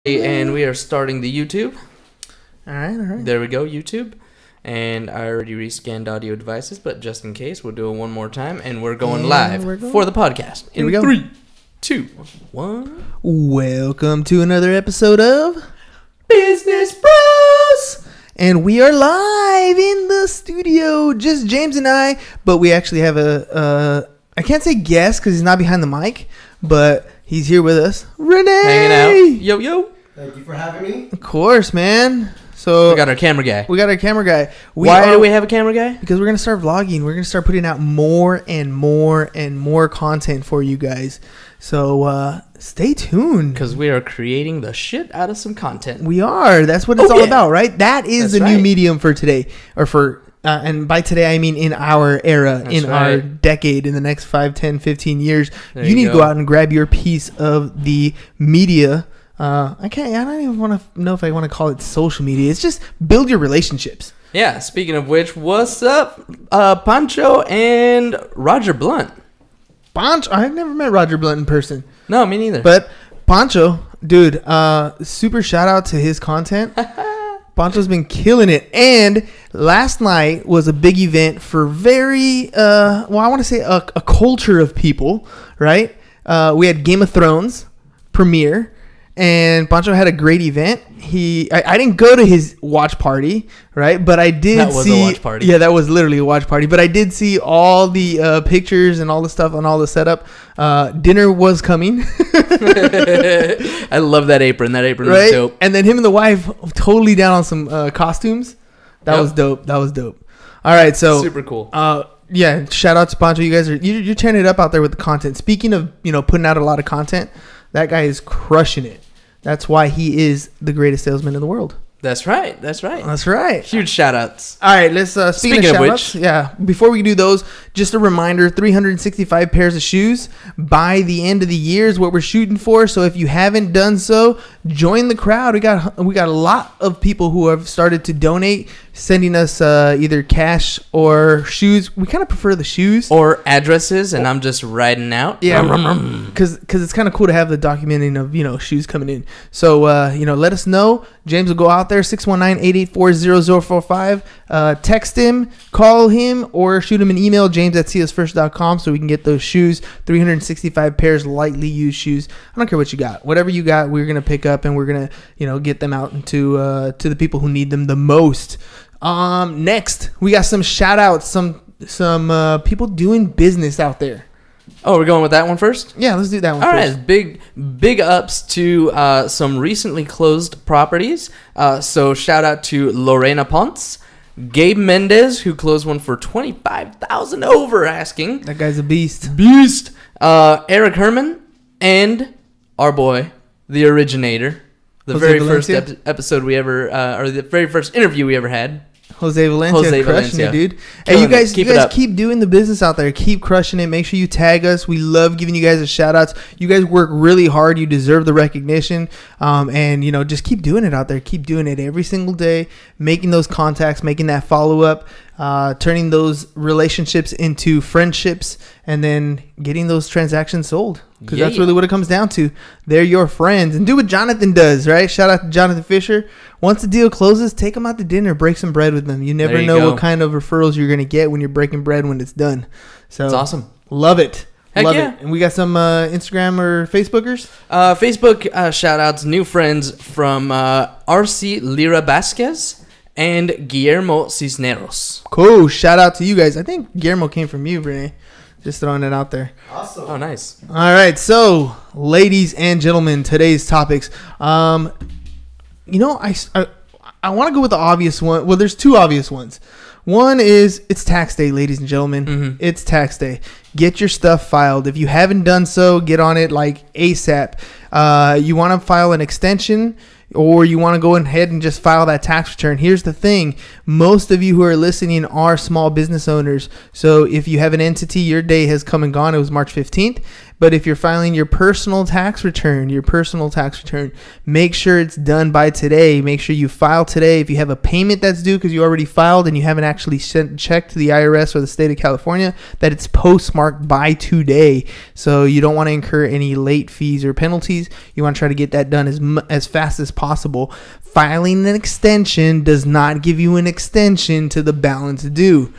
And we are starting the YouTube. All right. There we go, YouTube. And I already rescanned audio devices, but just in case, we'll do it one more time. And we're going live for the podcast. Here we go. 3, 2, 1. Welcome to another episode of Business Bros. And we are live in the studio, just James and I. But we actually have I can't say guest because he's not behind the mic, but he's here with us. Renee! Hanging out. Yo. Thank you for having me. Of course, man. So We got our camera guy. Why do we have a camera guy? Because we're going to start vlogging. We're going to start putting out more and more content for you guys. So stay tuned. Because we are creating the shit out of some content. We are. That's what it's all about, right? That is the new medium for today. Or for, and by today I mean in our era, our decade, in the next 5, 10, 15 years. You need to go out and grab your piece of the media. I don't even want to know if I want to call it social media. It's just build your relationships. Yeah, speaking of which, what's up, Pancho and Roger Blunt? Pancho, I've never met Roger Blunt in person. No, me neither. But Pancho, dude, super shout out to his content. Pancho's been killing it. And last night was a big event for I want to say a culture of people, right? We had Game of Thrones premiere. And Pancho had a great event. I didn't go to his watch party, right? But I did That was a watch party. Yeah, that was literally a watch party. But I did see all the pictures and all the stuff and all the setup. Dinner was coming. I love that apron. That apron right? was dope. And then him and the wife totally down on some costumes. That was dope. All right, so super cool. Yeah, shout out to Pancho. You guys you're tearing it up out there with the content. Speaking of putting out a lot of content, that guy is crushing it. That's why he is the greatest salesman in the world. That's right. Huge shout outs. All right, let's speaking of which, yeah, before we do those, just a reminder, 365 pairs of shoes by the end of the year is what we're shooting for. So if you haven't done so, join the crowd. We got a lot of people who have started to donate, sending us either cash or shoes. We kind of prefer the shoes or addresses, and I'm just riding out. Yeah, because it's kind of cool to have the documenting of shoes coming in. So let us know. James will go out there, 619-884-0045. Text him, call him, or shoot him an email, james@csfirst.com, so we can get those shoes. 365 pairs lightly used shoes. I don't care what you got. Whatever you got, we're gonna pick up and we're gonna get them out to the people who need them the most. Next, we got some shout outs, some people doing business out there. Oh, we're going with that one first? Yeah, let's do that one first. All right, big ups to some recently closed properties. So shout out to Lorena Ponce, Gabe Mendez, who closed one for $25,000 over asking. That guy's a beast. Eric Hernan, and our boy, the originator. The Jose very Valencia? first episode we ever, or the very first interview we ever had. Jose Valencia crushing it, dude. Hey, you guys keep doing the business out there. Keep crushing it. Make sure you tag us. We love giving you guys a shout outs. You guys work really hard. You deserve the recognition. And just keep doing it out there. Keep doing it every single day. Making those contacts, making that follow up, turning those relationships into friendships, and then getting those transactions sold. Because that's really what it comes down to. They're your friends. And do what Jonathan does, right? Shout out to Jonathan Fisher. Once the deal closes, take them out to dinner. Break some bread with them. You never know what kind of referrals you're going to get when you're breaking bread when it's done. So it's awesome. Love it. Heck love yeah. it. And we got some Instagram or Facebookers? Facebook shout outs, new friends from RC Lira Vasquez and Guillermo Cisneros. Cool. Shout out to you guys. I think Guillermo came from you, Renee. Just throwing it out there. Awesome. Oh, nice. All right. So, ladies and gentlemen, today's topics. I want to go with the obvious one. Well, there's two obvious ones. One is it's tax day, ladies and gentlemen. Mm-hmm. It's tax day. Get your stuff filed. If you haven't done so, get on it like ASAP. You want to file an extension, or you want to go ahead and just file that tax return. Here's the thing. Most of you who are listening are small business owners. So if you have an entity, your day has come and gone. It was March 15th. But if you're filing your personal tax return, make sure it's done by today. Make sure you file today. If you have a payment that's due because you already filed and you haven't actually sent a check to the IRS or the state of California, that it's postmarked by today. So you don't want to incur any late fees or penalties. You want to try to get that done as fast as possible. Filing an extension does not give you an extension to the balance due.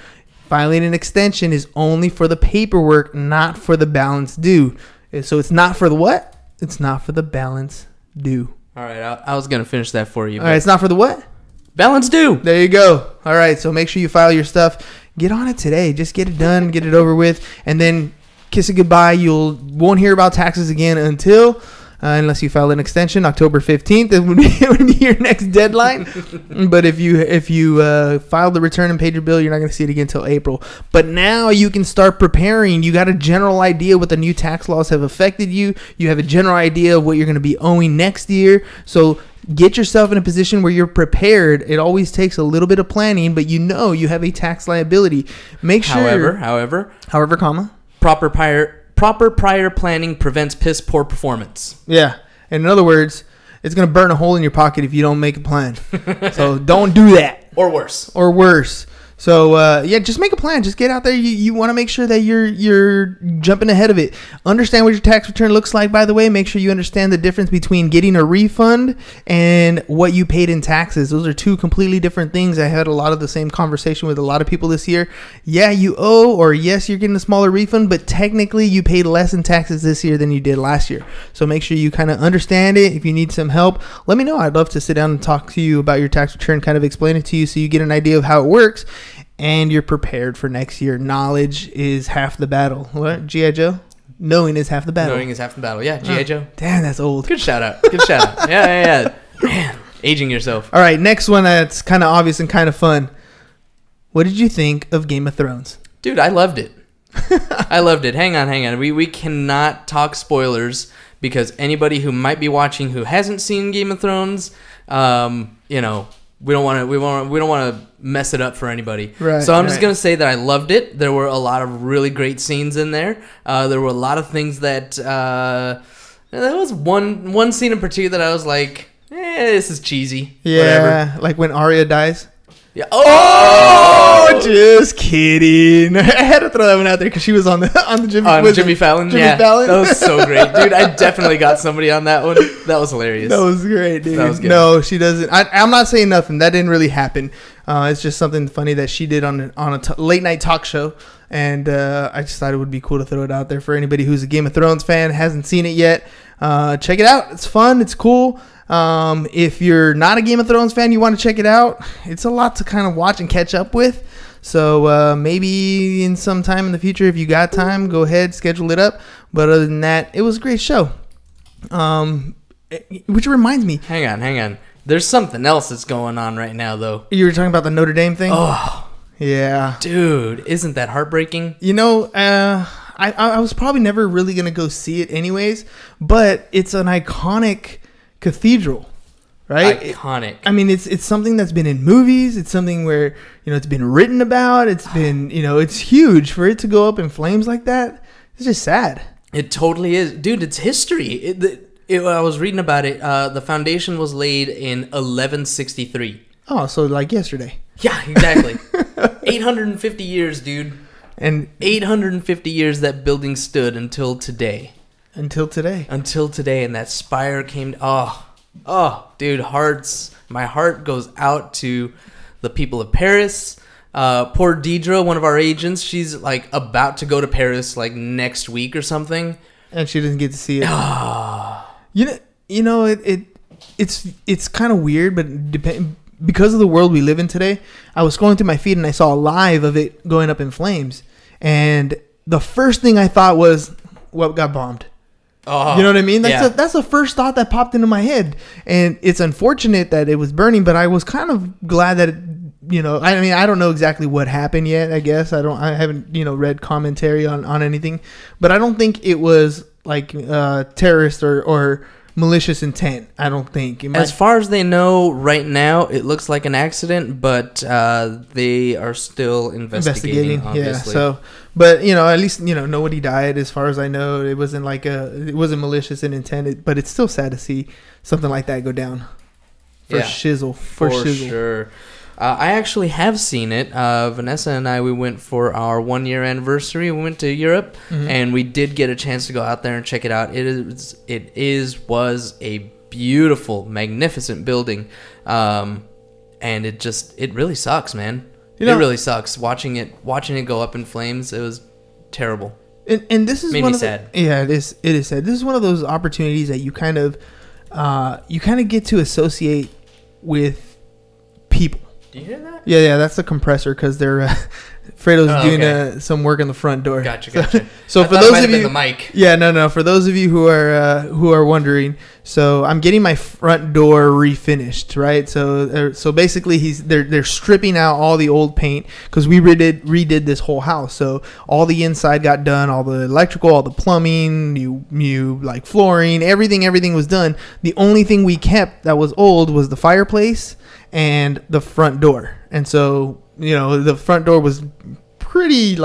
Filing an extension is only for the paperwork, not for the balance due. So it's not for the what? It's not for the balance due. All right, I was going to finish that for you. All right, it's not for the what? Balance due. There you go. All right, so make sure you file your stuff. Get on it today. Just get it done, get it over with, and then kiss it goodbye. You won't hear about taxes again until... unless you file an extension, October 15th, that would be your next deadline. But if you filed the return and paid your bill, you're not going to see it again until April. But now you can start preparing. You got a general idea what the new tax laws have affected you. You have a general idea of what you're going to be owing next year. So get yourself in a position where you're prepared. It always takes a little bit of planning, but you have a tax liability. Make sure. However, comma. Proper prior planning prevents piss poor performance. Yeah. And in other words, it's going to burn a hole in your pocket if you don't make a plan. So don't do that. Or worse. So, just make a plan. Just get out there. You want to make sure that you're jumping ahead of it. Understand what your tax return looks like, by the way. Make sure you understand the difference between getting a refund and what you paid in taxes. Those are two completely different things. I had a lot of the same conversation with a lot of people this year. Yeah, you owe, or yes, you're getting a smaller refund, but technically you paid less in taxes this year than you did last year. So make sure you kind of understand it. If you need some help, let me know. I'd love to sit down and talk to you about your tax return, kind of explain it to you so you get an idea of how it works. And you're prepared for next year. Knowledge is half the battle. What? G.I. Joe? Knowing is half the battle. Yeah, G.I. Joe. Damn, that's old. Good shout out. Yeah. Man, aging yourself. All right, next one that's kind of obvious and kind of fun. What did you think of Game of Thrones? Dude, I loved it. Hang on. We cannot talk spoilers because anybody who might be watching who hasn't seen Game of Thrones, we don't want to mess it up for anybody. Right, so I'm just going to say that I loved it. There were a lot of really great scenes in there. There were a lot of things that there was one scene in particular that I was like, this is cheesy. Yeah, whatever. like when Arya dies. Yeah. Oh, just kidding. I had to throw that one out there because she was on the Jimmy Fallon. Jimmy Fallon. That was so great, dude. I definitely got somebody on that one. That was hilarious. That was great, dude. That was good. No, she doesn't. I'm not saying nothing. That didn't really happen. It's just something funny that she did on a late night talk show, and I just thought it would be cool to throw it out there for anybody who's a Game of Thrones fan, hasn't seen it yet. Check it out. It's fun. It's cool. If you're not a Game of Thrones fan, you want to check it out. It's a lot to kind of watch and catch up with. So maybe in some time in the future, if you got time, go ahead, schedule it up. But other than that, it was a great show. Which reminds me. Hang on. There's something else that's going on right now, though. You were talking about the Notre Dame thing? Oh. Yeah. Dude, isn't that heartbreaking? I was probably never really going to go see it anyways, but it's an iconic cathedral, right? Iconic. It's something that's been in movies. It's something where, it's been written about. It's been, it's huge. For it to go up in flames like that, it's just sad. It totally is. Dude, it's history. I was reading about it. The foundation was laid in 1163. Oh, so like yesterday. Yeah, exactly. 850 years, dude. And 850 years that building stood until today. Until today, and that spire came. Dude, my heart goes out to the people of Paris. Poor Deidre, one of our agents, she's like about to go to Paris like next week or something, and she doesn't get to see it. It's kind of weird, but because of the world we live in today, I was scrolling through my feed and I saw a live of it going up in flames, and the first thing I thought was, what got bombed? Oh, you know what I mean? That's the first thought that popped into my head. And it's unfortunate that it was burning, but I was kind of glad that I don't know exactly what happened yet, I guess. I haven't, read commentary on anything, but I don't think it was like terrorist or malicious intent. I don't think. As far as they know right now, it looks like an accident, but they are still investigating obviously. Yeah. So, But at least nobody died as far as I know. It wasn't it wasn't malicious and intended, but it's still sad to see something like that go down. For shizzle. For shizzle. Sure. I actually have seen it. Vanessa and I, we went for our 1 year anniversary. We went to Europe, and we did get a chance to go out there and check it out. Was a beautiful, magnificent building, and it really sucks, man. It really sucks watching it go up in flames. It was terrible. And this is made me sad. It is sad. This is one of those opportunities that you kind of get to associate with people. Do you hear that? Yeah, that's the compressor because they're Fredo's doing some work on the front door. Gotcha. So for those of you, the mic. Yeah, no. For those of you who are wondering, so I'm getting my front door refinished, right? So basically they're stripping out all the old paint because we redid this whole house. So all the inside got done, all the electrical, all the plumbing, new like flooring, everything was done. The only thing we kept that was old was the fireplace and the front door. And so the front door was pretty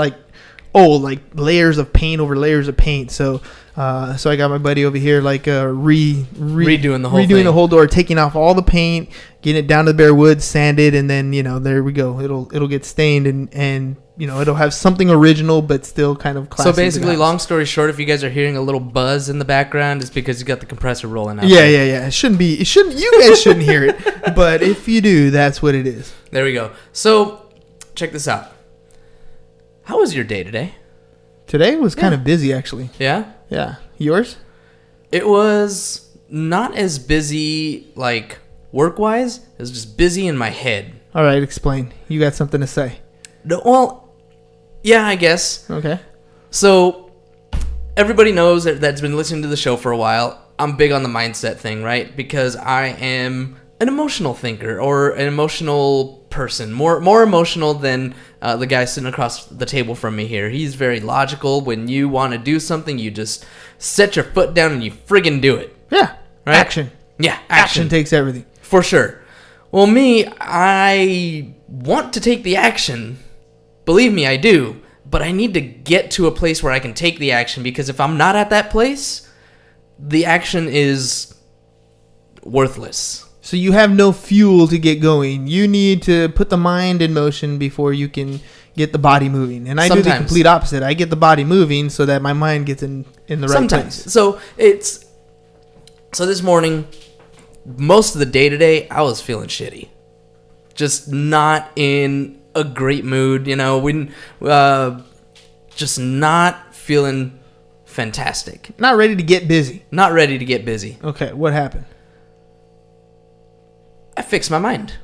old, like layers of paint over layers of paint. So I got my buddy over here redoing the whole door, taking off all the paint, getting it down to the bare wood, sanded, and then there we go. It'll get stained and it'll have something original but still kind of classy. So basically, long story short, if you guys are hearing a little buzz in the background, it's because you got the compressor rolling out. Yeah. It shouldn't. You guys shouldn't hear it, but if you do, that's what it is. There we go. So check this out. How was your day today? Today was kind of busy, actually. Yeah? Yeah. Yours? It was not as busy, work-wise. It was just busy in my head. All right, explain. You got something to say. No, well, yeah, I guess. Okay. So, everybody knows that's been listening to the show for a while. I'm big on the mindset thing, right? Because I am an emotional thinker or an emotional person. More emotional than the guy sitting across the table from me here. He's very logical. When you want to do something, you just set your foot down and you friggin' do it. Yeah. Right? Action. Yeah, Action takes everything. For sure. Well, me, I want to take the action. Believe me, I do. But I need to get to a place where I can take the action, because if I'm not at that place, the action is worthless. So you have no fuel to get going. You need to put the mind in motion before you can get the body moving. And I do the complete opposite. I get the body moving so that my mind gets in the right place. So this morning, most of the day today, I was feeling shitty. Just not in a great mood, just not feeling fantastic. Not ready to get busy. Not ready to get busy. Okay, what happened? I fixed my mind.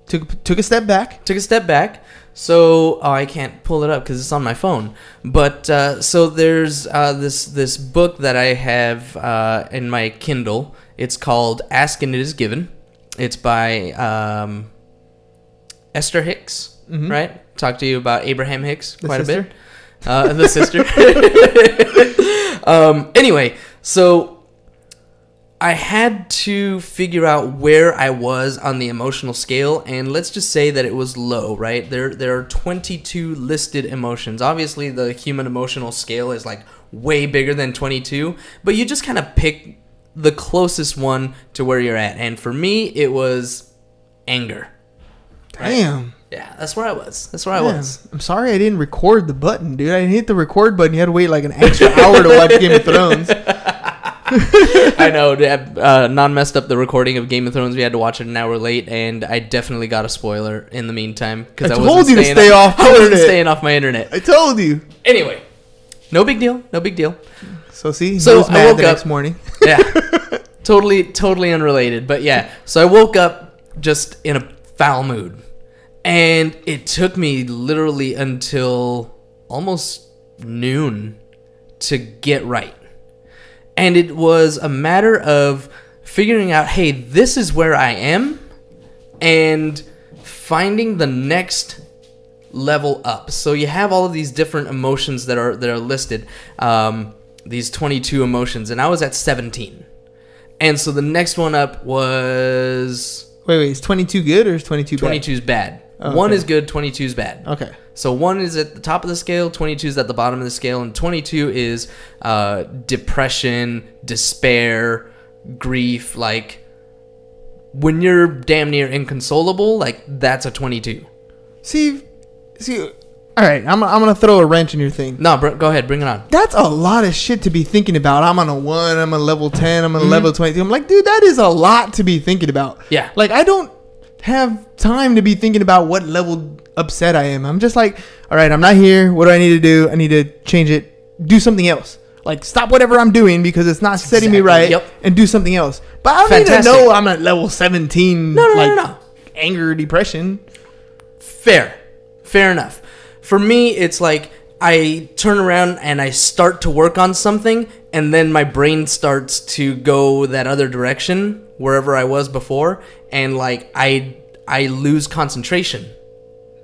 Took a step back. So I can't pull it up because it's on my phone. But so there's this book that I have in my Kindle. It's called Ask and It Is Given. It's by Esther Hicks, right? Talked to you about Abraham Hicks quite a bit. The sister. Anyway, so I had to figure out where I was on the emotional scale, and let's just say that it was low, right? There are 22 listed emotions. Obviously, the human emotional scale is way bigger than 22, but you just kind of pick the closest one to where you're at. And for me, it was anger. Right? Damn. Yeah, that's where I was. I'm sorry I didn't record the button, dude. I didn't hit the record button. You had to wait an extra hour to watch Game of Thrones. I know. Non messed up the recording of Game of Thrones. We had to watch it an hour late, and I definitely got a spoiler in the meantime because I told you to stay off. I wasn't staying off my internet. I told you. Anyway, no big deal. So see, so he was mad I woke the up next morning. Yeah, totally unrelated. But yeah, so I woke up just in a foul mood, and it took me literally until almost noon to get right. And it was a matter of figuring out, hey, this is where I am, and finding the next level up. So you have all of these different emotions that are listed, these 22 emotions, and I was at 17. And so the next one up was... Wait, is 22 good or is 22 bad? 22 is bad. Okay. 1 is good, 22 is bad. Okay. So 1 is at the top of the scale, 22 is at the bottom of the scale, and 22 is depression, despair, grief. Like, when you're damn near inconsolable, like, that's a 22. See, all right, I'm gonna throw a wrench in your thing. No, go ahead, bring it on. That's a lot of shit to be thinking about. I'm on a 1, I'm a level 10, I'm on a level 22. I'm like, dude, that is a lot to be thinking about. Yeah. Like, I don't have time to be thinking about what level upset I am. I'm just like, all right, I'm not here. What do I need to do? I need to change it. Do something else. Like, stop whatever I'm doing because it's not setting me right. Yep. And do something else. But I don't need to know I'm at level 17. No. Anger, depression. Fair enough. For me, it's like I turn around and I start to work on something, and then my brain starts to go that other direction wherever I was before, and like I lose concentration.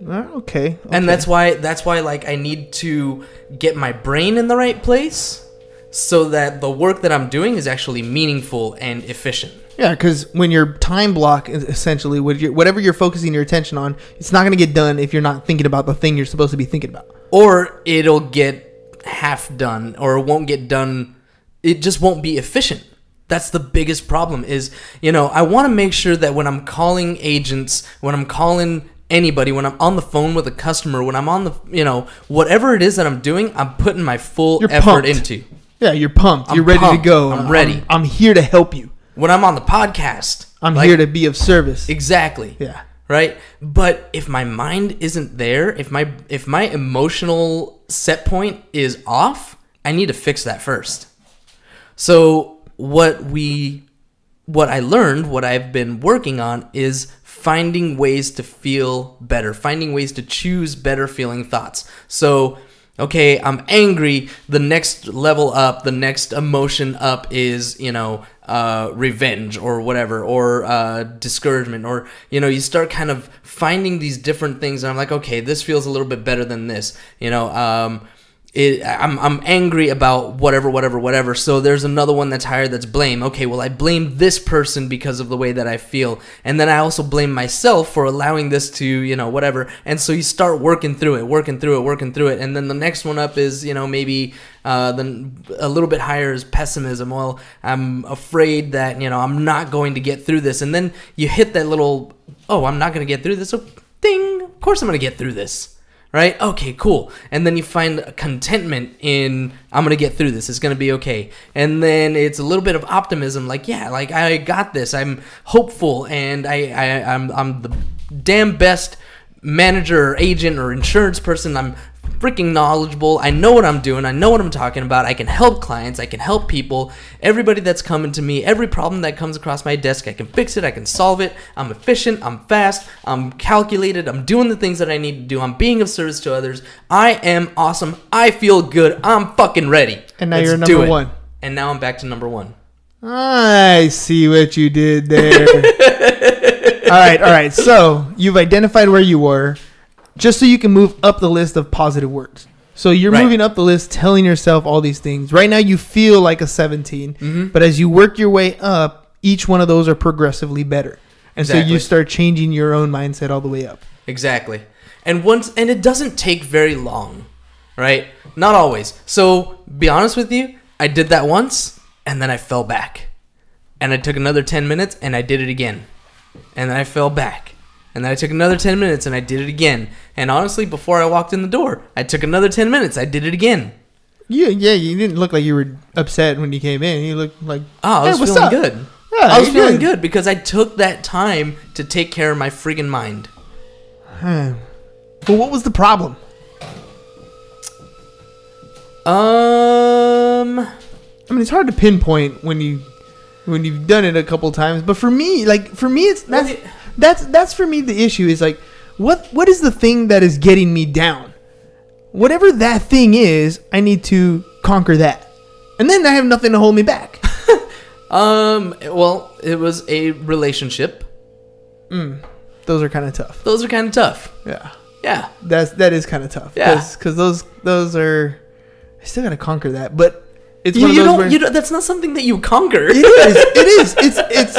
Okay. And that's why like I need to get my brain in the right place so that the work that I'm doing is actually meaningful and efficient. Yeah, because when your time block is essentially whatever you're focusing your attention on, it's not going to get done if you're not thinking about the thing you're supposed to be thinking about. Or it'll get half done, or it won't get done. It just won't be efficient. That's the biggest problem is, I want to make sure that when I'm calling agents, when I'm calling anybody, when I'm on the phone with a customer, when I'm on the, whatever it is that I'm doing, I'm putting my full effort pumped. into. Yeah, you're pumped. You're ready to go. I'm ready. I'm here to help you. When I'm on the podcast, I'm here to be of service. Exactly. Yeah. Right? But if my mind isn't there, if my emotional set point is off, I need to fix that first. So what I learned, what I've been working on is finding ways to feel better, finding ways to choose better feeling thoughts. So, okay, I'm angry. The next level up, the next emotion up is, revenge or whatever, or discouragement, or, you start kind of finding these different things. And I'm like, okay, this feels a little bit better than this, I'm angry about whatever. So there's another one that's higher, that's blame. Okay, well, I blame this person because of the way that I feel. And then I also blame myself for allowing this to, whatever. And so you start working through it. And then the next one up is, maybe then a little bit higher is pessimism. Well, I'm afraid that, I'm not going to get through this. And then you hit that little, I'm not going to get through this. So ding, of course I'm going to get through this. Right? Okay, cool. And then you find contentment in, I'm going to get through this. It's going to be okay. And then it's a little bit of optimism. Like, yeah, like I got this. I'm hopeful. And I'm the damn best manager or agent or insurance person. I'm freaking knowledgeable. I know what I'm doing. I know what I'm talking about. I can help clients. I can help people. Everybody that's coming to me, every problem that comes across my desk, I can fix it. I can solve it. I'm efficient. I'm fast. I'm calculated. I'm doing the things that I need to do. I'm being of service to others. I am awesome. I feel good. I'm fucking ready. And now you're number 1. And now I'm back to number 1. I see what you did there. All right. So you've identified where you were. Just so you can move up the list of positive words. So you're moving up the list, telling yourself all these things. Right now you feel like a 17, but as you work your way up, each one of those are progressively better. And so you start changing your own mindset all the way up. Exactly. And it doesn't take very long, right? Not always. So be honest with you, I did that once and then I fell back. And I took another 10 minutes and I did it again. And then I fell back. And then I took another 10 minutes and I did it again. And honestly, before I walked in the door, I took another 10 minutes. I did it again. Yeah, you didn't look like you were upset when you came in. You looked like, I was feeling good. Yeah, I was feeling good because I took that time to take care of my friggin' mind. Well, what was the problem? I mean, it's hard to pinpoint when you've done it a couple times, but for me, it's that's for me the issue is like, what is the thing that is getting me down? Whatever that thing is, I need to conquer that, and then I have nothing to hold me back. Well, it was a relationship. Those are kind of tough. Yeah. That is kind of tough. Yeah. Because those are, I still gotta conquer that, but. It's that's not something that you conquer. It is. It's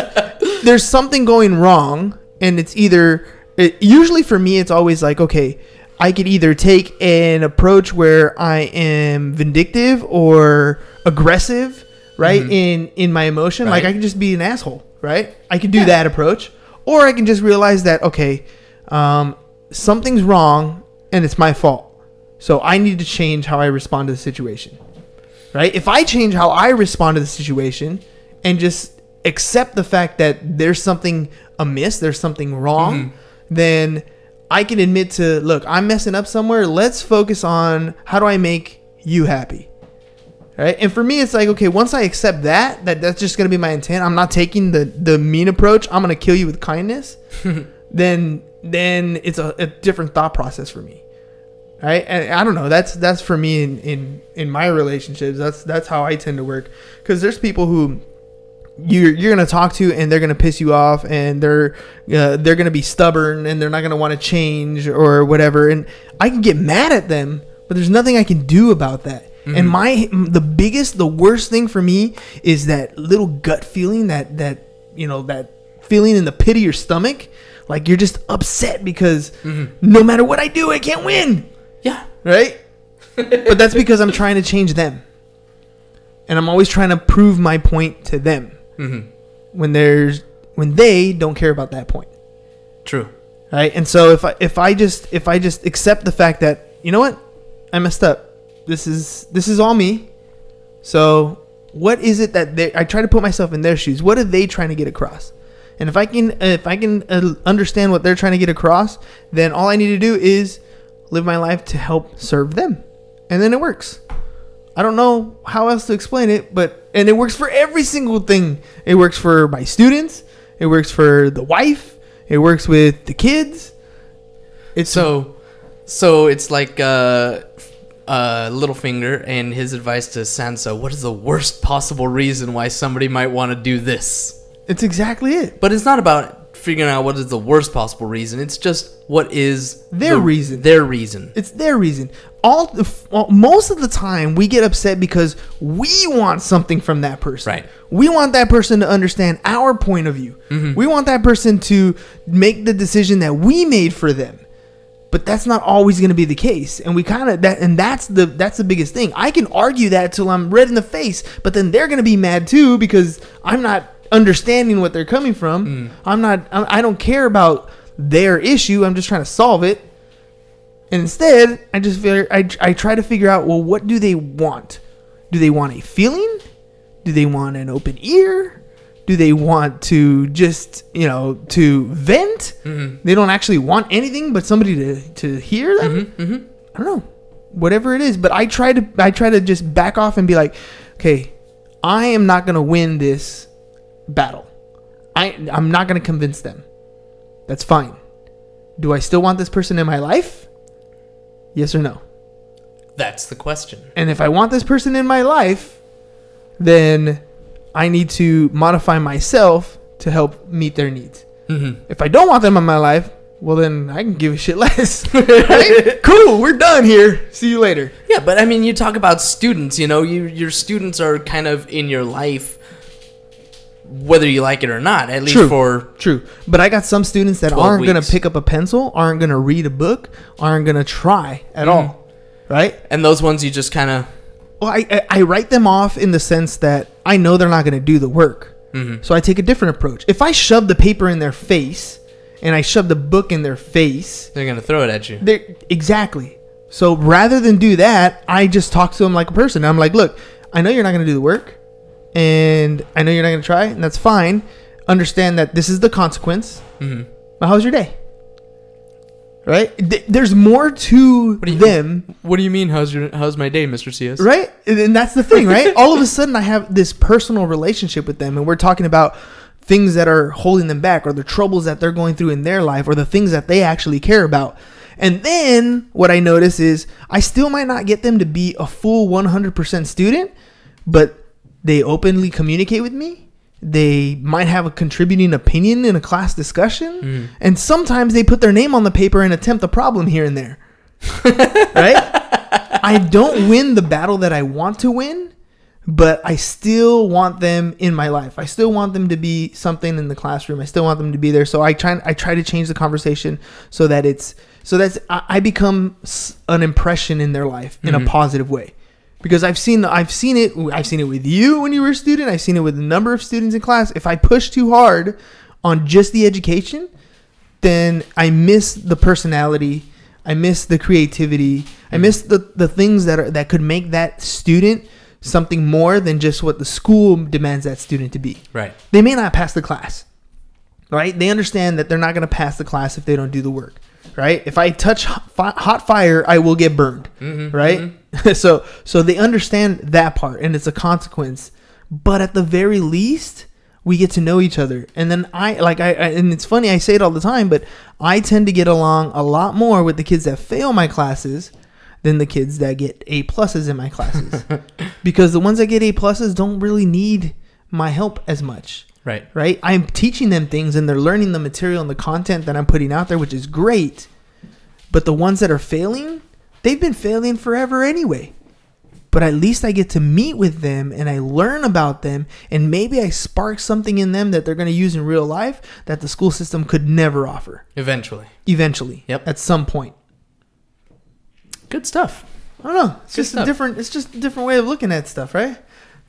there's something going wrong, and it's either Usually for me, it's always like, okay, I could either take an approach where I am vindictive or aggressive, right? In my emotion. Right. Like I can just be an asshole, right? I can do that approach. Or I can just realize that, okay, something's wrong and it's my fault. So I need to change how I respond to the situation, right? If I change how I respond to the situation and just accept the fact that there's something amiss, there's something wrong, then I can admit to, look, I'm messing up somewhere. Let's focus on how do I make you happy, right? And for me, it's like, okay, once I accept that's just going to be my intent. I'm not taking the mean approach. I'm going to kill you with kindness. then it's a different thought process for me. Right, and I don't know. That's for me in my relationships. That's how I tend to work. Because there's people who you're gonna talk to and they're gonna piss you off and they're gonna be stubborn and they're not gonna want to change or whatever. And I can get mad at them, but there's nothing I can do about that. And the worst thing for me is that little gut feeling, that feeling in the pit of your stomach, like you're just upset because no matter what I do, I can't win. Yeah. Right? But that's because I'm trying to change them. And I'm always trying to prove my point to them. When they don't care about that point. True. Right? And so if I just accept the fact that, you know what? I messed up. This is all me. So what is it that I try to put myself in their shoes. What are they trying to get across? And if I can understand what they're trying to get across, then all I need to do is live my life to help serve them. And then it works. I don't know how else to explain it, and it works for every single thing. It works for my students. It works for the wife. It works with the kids. It's so it's like Littlefinger and his advice to Sansa. What is the worst possible reason why somebody might want to do this? It's exactly it. But it's not about figuring out what is the worst possible reason. It's just what is their reason. Their reason. It's their reason. Most of the time, we get upset because we want something from that person. Right. We want that person to understand our point of view. We want that person to make the decision that we made for them. But that's not always going to be the case. And that's the biggest thing. I can argue that till I'm red in the face, but then they're going to be mad too because I'm not understanding what they're coming from. I don't care about their issue. I'm just trying to solve it. And instead, I try to figure out, well, what do they want? Do they want a feeling? Do they want an open ear? Do they want to just, to vent? They don't actually want anything but somebody to hear them? I don't know. Whatever it is. But I try to just back off and be like, okay, I am not going to win this battle. I'm not going to convince them. That's fine. Do I still want this person in my life? Yes or no? That's the question. And if I want this person in my life, then I need to modify myself to help meet their needs. If I don't want them in my life, well, then I can give a shit less. Right? Cool, we're done here. See you later. Yeah, but I mean, you talk about students, your students are kind of in your life whether you like it or not, at least True. But I got some students that aren't going to pick up a pencil, aren't going to read a book, aren't going to try at all. Right? And those ones you just kind of... Well, I write them off in the sense that I know they're not going to do the work. So I take a different approach. If I shove the paper in their face and I shove the book in their face... They're going to throw it at you. Exactly. So rather than do that, I just talk to them like a person. I'm like, look, I know you're not going to do the work. And I know you're not going to try, and that's fine. Understand that this is the consequence. But how's your day? Right? There's more to them. What do you mean, how's my day, Mr. CS? Right? And that's the thing, right? All of a sudden, I have this personal relationship with them, and we're talking about things that are holding them back, or the troubles that they're going through in their life, or the things that they actually care about. And then what I notice is I still might not get them to be a full 100% student, but they openly communicate with me. They might have a contributing opinion in a class discussion. And sometimes they put their name on the paper and attempt a problem here and there. Right? I don't win the battle that I want to win, but I still want them in my life. I still want them to be something in the classroom. I still want them to be there. So I try to change the conversation so that I become an impression in their life in a positive way. Because I've seen it with you when you were a student. I've seen it with a number of students in class. If I push too hard on just the education, then I miss the personality. I miss the creativity. I miss the things that could make that student something more than just what the school demands that student to be. Right. They may not pass the class. Right? They understand that they're not going to pass the class if they don't do the work. Right? If I touch hot fire, I will get burned. Right? So they understand that part, and it's a consequence. But at the very least, we get to know each other. And then and it's funny, I say it all the time, but I tend to get along a lot more with the kids that fail my classes than the kids that get A+ in my classes. Because the ones that get A+ don't really need my help as much. Right? I'm teaching them things, and they're learning the material and the content that I'm putting out there, which is great. But the ones that are failing, they've been failing forever anyway. But at least I get to meet with them, and I learn about them, and maybe I spark something in them that they're going to use in real life that the school system could never offer. Eventually. Yep. At some point. Good stuff. I don't know. It's just a different way of looking at stuff, right?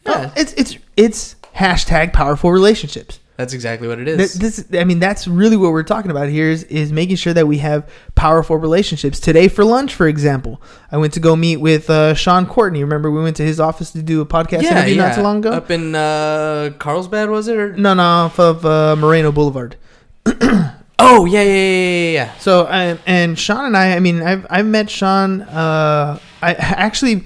Yeah. It's hashtag powerful relationships. That's exactly what it is. That's really what we're talking about here is making sure that we have powerful relationships. Today for lunch, for example, I went to go meet with Sean Courtney. Remember, we went to his office to do a podcast interview not too long ago? Up in Carlsbad, was it? Or? No, off of Moreno Boulevard. Oh, yeah. So, and Sean and I've met Sean. I actually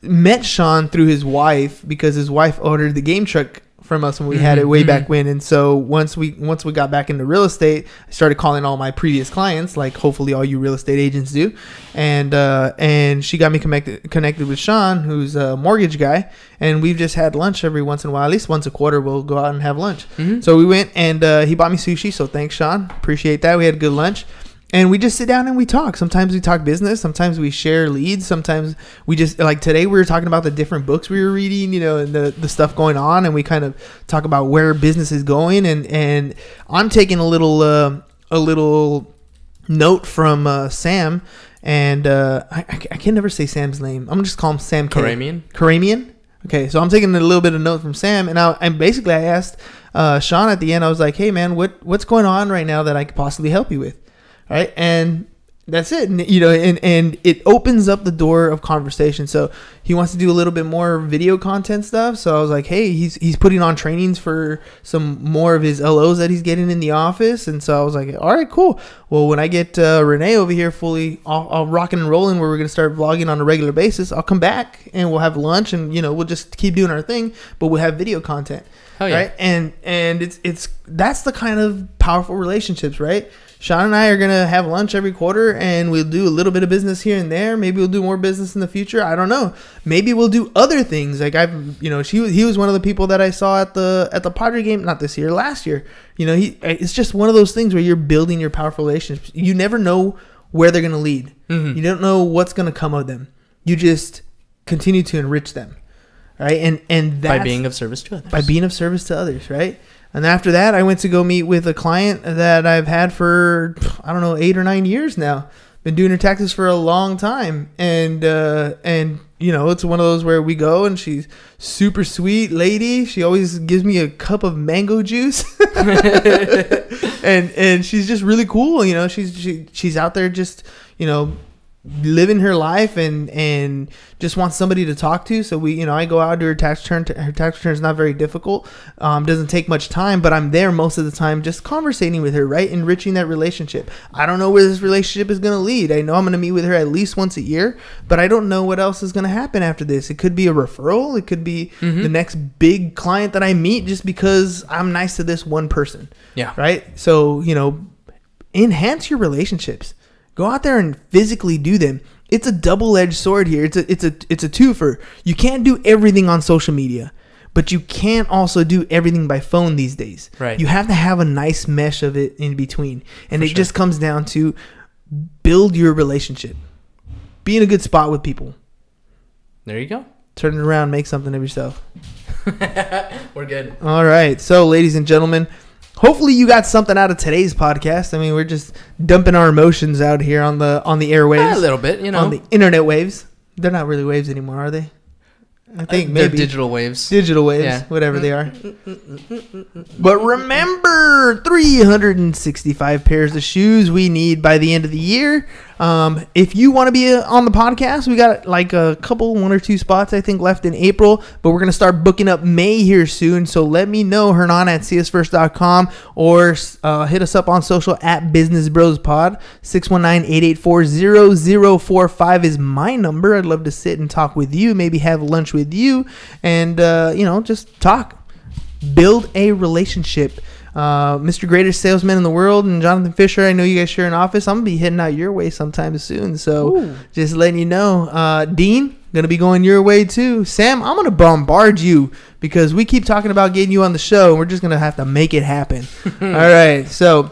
met Sean through his wife, because his wife ordered the game truck from us when we had it way back when. And so once we got back into real estate, I started calling all my previous clients, like hopefully all you real estate agents do. And she got me connected with Sean, who's a mortgage guy. And we've just had lunch every once in a while. At least once a quarter, we'll go out and have lunch. So we went, and he bought me sushi. So thanks, Sean. Appreciate that. We had a good lunch. And we just sit down and we talk. Sometimes we talk business. Sometimes we share leads. Sometimes we just, like today, we were talking about the different books we were reading, and the stuff going on. And we kind of talk about where business is going. And I'm taking a little note from Sam. And I can never say Sam's name. I'm just call him Sam Karamian. Okay, so I'm taking a little bit of note from Sam. And I asked Sean at the end, I was like, hey, man, what's going on right now that I could possibly help you with? Right. And that's it. And it opens up the door of conversation. So he wants to do a little bit more video content stuff. So I was like, hey, he's putting on trainings for some more of his LOs that he's getting in the office. And so I was like, all right, cool. Well, when I get Renee over here fully all rocking and rolling, where we're going to start vlogging on a regular basis, I'll come back and we'll have lunch, and, we'll just keep doing our thing, but we'll have video content. Oh, yeah. Right. And that's the kind of powerful relationships, right? Sean and I are going to have lunch every quarter, and we'll do a little bit of business here and there. Maybe we'll do more business in the future. I don't know. Maybe we'll do other things. Like he was one of the people that I saw at the Padre game, not this year, last year. It's just one of those things where you're building your powerful relationships. You never know where they're going to lead. You don't know what's going to come of them. You just continue to enrich them. Right. And that's by being of service to others. Right. And after that, I went to go meet with a client that I've had for, 8 or 9 years now. Been doing her taxes for a long time. And it's one of those where we go, and she's super sweet lady. She always gives me a cup of mango juice. and she's just really cool. She's out there just, living her life and just wants somebody to talk to. So I go out to her tax return. Her tax return is not very difficult. Doesn't take much time, but I'm there most of the time just conversating with her, right? Enriching that relationship. I don't know where this relationship is going to lead. I know I'm going to meet with her at least once a year, but I don't know what else is going to happen after this. It could be a referral. It could be the next big client that I meet just because I'm nice to this one person. Yeah. Right. So, enhance your relationships. Go out there and physically do them. It's a double-edged sword here. It's a twofer. You can't do everything on social media, but you can't also do everything by phone these days. Right. You have to have a nice mesh of it in between. And just comes down to build your relationship. Be in a good spot with people. There you go. turn it around, make something of yourself. We're good. All right. So, ladies and gentlemen, hopefully you got something out of today's podcast. I mean, we're just dumping our emotions out here on the airwaves. A little bit, you know. On the internet waves. They're not really waves anymore, are they? I think they're maybe digital waves. Digital waves, Yeah. whatever they are. But remember, 365 pairs of shoes we need by the end of the year. If you want to be on the podcast, we got like a couple, 1 or 2 spots, I think, left in April. But we're going to start booking up May here soon. So let me know, Hernan at csfirst.com, or hit us up on social at Business Bros Pod. 619-884-0045 is my number. I'd love to sit and talk with you, maybe have lunch with you, and, just talk. Build a relationship. Mr. Greatest Salesman in the World and Jonathan Fisher, I know you guys share an office. I'm going to be heading out your way sometime soon. So just letting you know. Dean, going to be going your way too. Sam, I'm going to bombard you because we keep talking about getting you on the show. And we're just going to have to make it happen. All right. So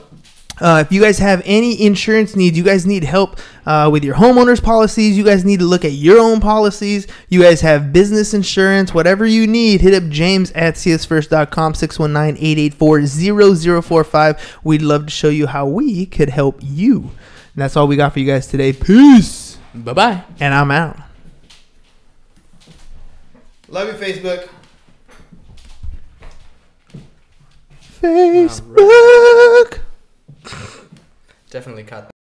if you guys have any insurance needs, you guys need help with your homeowners policies, you guys need to look at your own policies, you guys have business insurance, whatever you need, hit up James at csfirst.com, 619-884-0045. We'd love to show you how we could help you. And that's all we got for you guys today. Peace. Bye-bye. And I'm out. Love you, Facebook. Facebook. Definitely caught that.